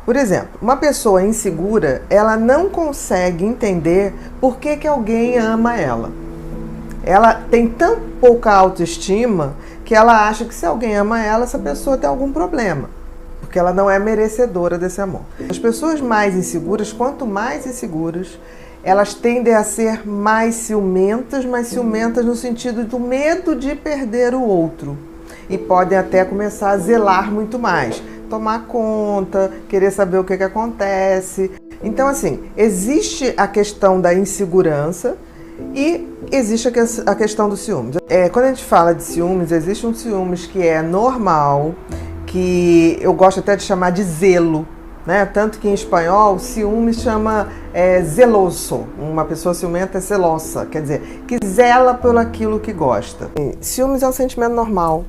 Por exemplo, uma pessoa insegura, ela não consegue entender por que alguém ama ela. Ela tem tão pouca autoestima que ela acha que se alguém ama ela, essa pessoa tem algum problema, porque ela não é merecedora desse amor. As pessoas mais inseguras, quanto mais inseguras, elas tendem a ser mais ciumentas, mas ciumentas no sentido do medo de perder o outro. E podem até começar a zelar muito mais, tomar conta, querer saber o que acontece. Então, assim, existe a questão da insegurança e existe a questão do ciúmes. Quando a gente fala de ciúmes, existe um ciúmes que é normal, que eu gosto até de chamar de zelo, né? Tanto que em espanhol, ciúmes chama zeloso. Uma pessoa ciumenta é zelosa, quer dizer, que zela por aquilo que gosta. Ciúmes é um sentimento normal.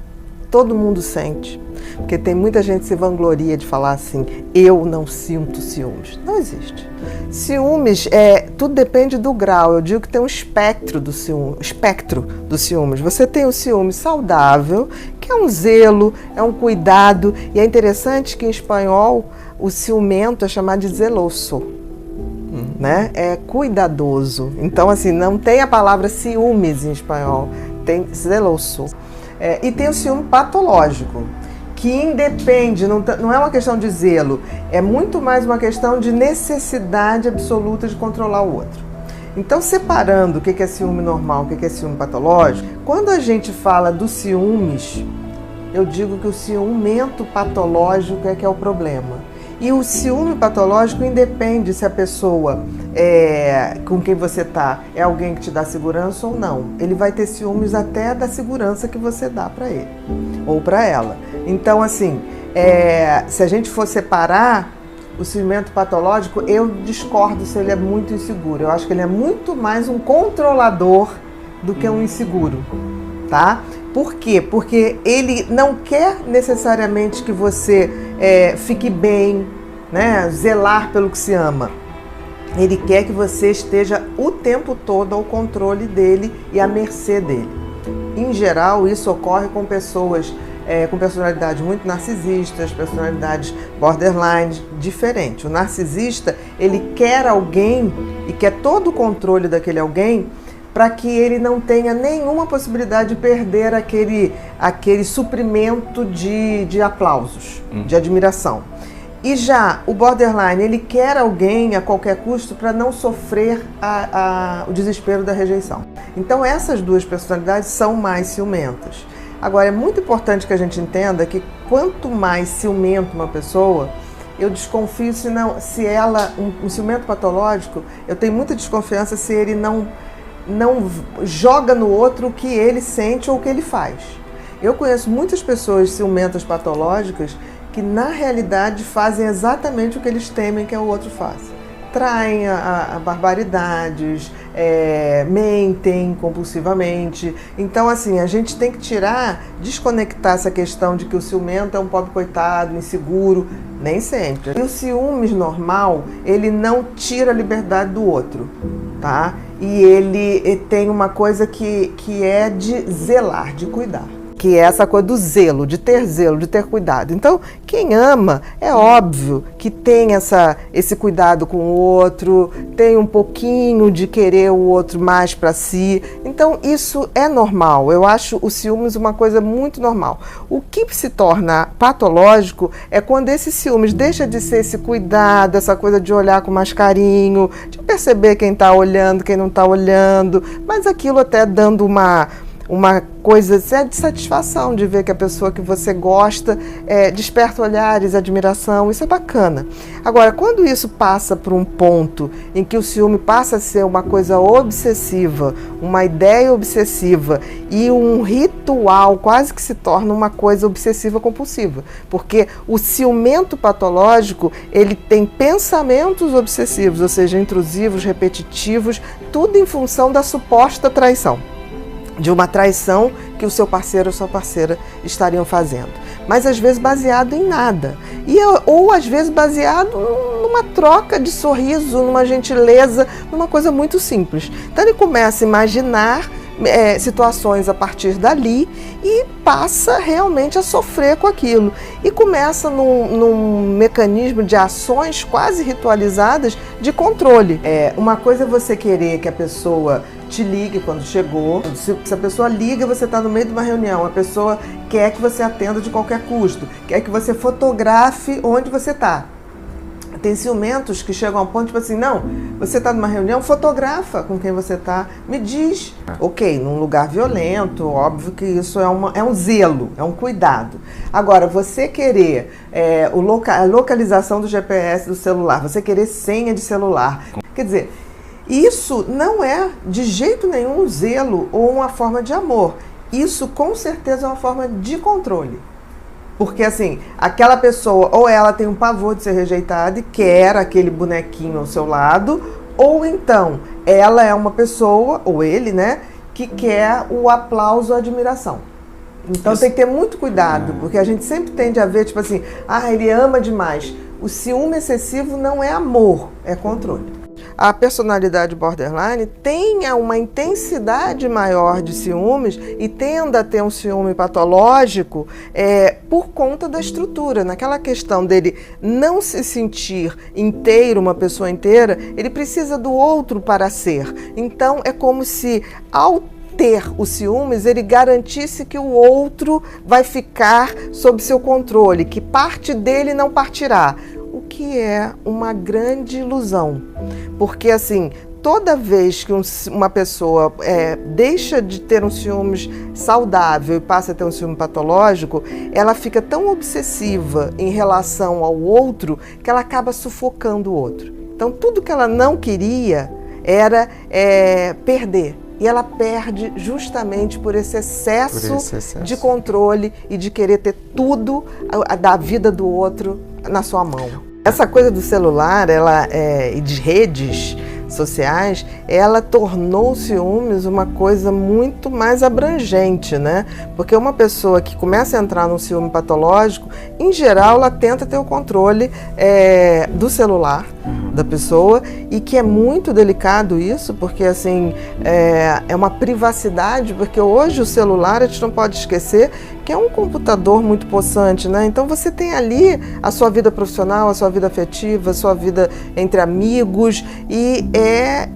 Todo mundo sente, porque tem muita gente que se vangloria de falar assim, eu não sinto ciúmes. Não existe. Ciúmes, tudo depende do grau. Eu digo que tem um espectro do ciúmes. Você tem o ciúme saudável, que é um zelo, é um cuidado, e é interessante que em espanhol o ciumento é chamado de zeloso, né? É cuidadoso. Então, assim, não tem a palavra ciúmes em espanhol, tem zeloso. E tem o ciúme patológico, que independe, não é uma questão de zelo, é muito mais uma questão de necessidade absoluta de controlar o outro. Então, separando o que é ciúme normal, o que é ciúme patológico, quando a gente fala dos ciúmes, eu digo que o ciumento patológico é que é o problema. E o ciúme patológico independe se a pessoa com quem você está é alguém que te dá segurança ou não. Ele vai ter ciúmes até da segurança que você dá para ele ou para ela. Então, assim, se a gente for separar o ciumento patológico, eu discordo se ele é muito inseguro. Eu acho que ele é muito mais um controlador do que um inseguro, tá? Por quê? Porque ele não quer necessariamente que você fique bem, né? Zelar pelo que se ama. Ele quer que você esteja o tempo todo ao controle dele e à mercê dele. Em geral, isso ocorre com pessoas com personalidades muito narcisistas, personalidades borderline, diferentes. O narcisista, ele quer alguém e quer todo o controle daquele alguém para que ele não tenha nenhuma possibilidade de perder aquele suprimento de aplausos, de admiração. E já o borderline, ele quer alguém a qualquer custo para não sofrer o desespero da rejeição. Então essas duas personalidades são mais ciumentas. Agora, é muito importante que a gente entenda que quanto mais ciumento uma pessoa, eu desconfio se ela, um ciumento patológico, eu tenho muita desconfiança se ele não joga no outro o que ele sente ou o que ele faz. Eu conheço muitas pessoas ciumentas patológicas que na realidade fazem exatamente o que eles temem que o outro faça. Traem a barbaridades, mentem compulsivamente. Então, assim, a gente tem que desconectar essa questão de que o ciumento é um pobre coitado, inseguro, nem sempre. E o ciúmes normal, ele não tira a liberdade do outro, tá? E ele tem uma coisa que é de zelar, de cuidar. Que é essa coisa do zelo, de ter cuidado. Então, quem ama, é óbvio que tem esse cuidado com o outro, tem um pouquinho de querer o outro mais para si. Então, isso é normal. Eu acho o ciúmes uma coisa muito normal. O que se torna patológico é quando esse ciúmes deixa de ser esse cuidado, essa coisa de olhar com mais carinho, de perceber quem está olhando, quem não está olhando, mas aquilo até dando uma coisa de satisfação de ver que a pessoa que você gosta desperta olhares, admiração, isso é bacana. Agora, quando isso passa por um ponto em que o ciúme passa a ser uma coisa obsessiva, uma ideia obsessiva e um ritual, quase que se torna uma coisa obsessiva compulsiva, porque o ciumento patológico, ele tem pensamentos obsessivos, ou seja, intrusivos, repetitivos, tudo em função da suposta traição. De uma traição que o seu parceiro ou sua parceira estariam fazendo. Mas às vezes baseado em nada. Ou às vezes baseado numa troca de sorriso, numa gentileza, numa coisa muito simples. Então ele começa a imaginar situações a partir dali e passa realmente a sofrer com aquilo. E começa num mecanismo de ações quase ritualizadas de controle. Uma coisa é você querer que a pessoa te ligue quando chegou. Se a pessoa liga, você está no meio de uma reunião, a pessoa quer que você atenda de qualquer custo, quer que você fotografe onde você está. Tem ciumentos que chegam ao ponto, tipo assim, não, você está numa reunião, fotografa com quem você está, me diz. Ok, num lugar violento, óbvio que isso é um zelo, é um cuidado. Agora, você querer a localização do GPS do celular, você querer senha de celular, quer dizer, isso não é de jeito nenhum um zelo ou uma forma de amor. Isso com certeza é uma forma de controle. Porque assim, aquela pessoa, ou ela tem um pavor de ser rejeitada e quer aquele bonequinho ao seu lado, ou então ela é uma pessoa, ou ele, né, que quer o aplauso ou a admiração. Então tem que ter muito cuidado, porque a gente sempre tende a ver, tipo assim, ele ama demais. O ciúme excessivo não é amor, é controle. A personalidade borderline tenha uma intensidade maior de ciúmes e tenda a ter um ciúme patológico por conta da estrutura. Naquela questão dele não se sentir inteiro, uma pessoa inteira, ele precisa do outro para ser. Então é como se, ao ter os ciúmes, ele garantisse que o outro vai ficar sob seu controle, que parte dele não partirá. O que é uma grande ilusão, porque assim, toda vez que uma pessoa deixa de ter um ciúmes saudável e passa a ter um ciúme patológico, ela fica tão obsessiva em relação ao outro que ela acaba sufocando o outro. Então tudo que ela não queria era perder. E ela perde justamente por esse excesso de controle e de querer ter tudo da vida do outro na sua mão. Essa coisa do celular e de redes sociais, ela tornou o ciúmes uma coisa muito mais abrangente, né? Porque uma pessoa que começa a entrar num ciúme patológico, em geral, ela tenta ter o controle do celular da pessoa, e que é muito delicado isso, porque assim, é uma privacidade, porque hoje o celular, a gente não pode esquecer que é um computador muito possante, né? Então você tem ali a sua vida profissional, a sua vida afetiva, a sua vida entre amigos, e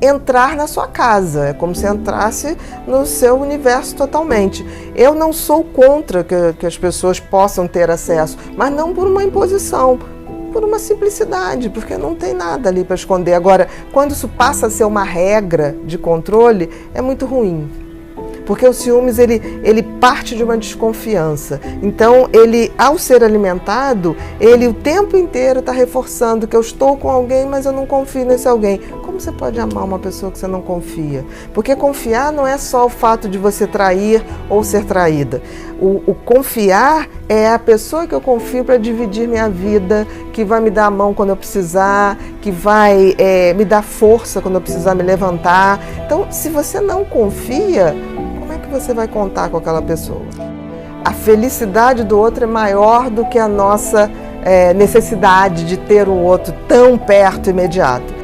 entrar na sua casa, é como se entrasse no seu universo totalmente. Eu não sou contra que as pessoas possam ter acesso, mas não por uma imposição, por uma simplicidade, porque não tem nada ali para esconder. Agora, quando isso passa a ser uma regra de controle, é muito ruim. Porque o ciúmes, ele parte de uma desconfiança. Então, ele, ao ser alimentado, ele o tempo inteiro está reforçando que eu estou com alguém, mas eu não confio nesse alguém. Como você pode amar uma pessoa que você não confia? Porque confiar não é só o fato de você trair ou ser traída. O confiar é a pessoa que eu confio para dividir minha vida, que vai me dar a mão quando eu precisar, que vai me dar força quando eu precisar me levantar. Então, se você não confia, como é que você vai contar com aquela pessoa? A felicidade do outro é maior do que a nossa necessidade de ter o outro tão perto, imediato.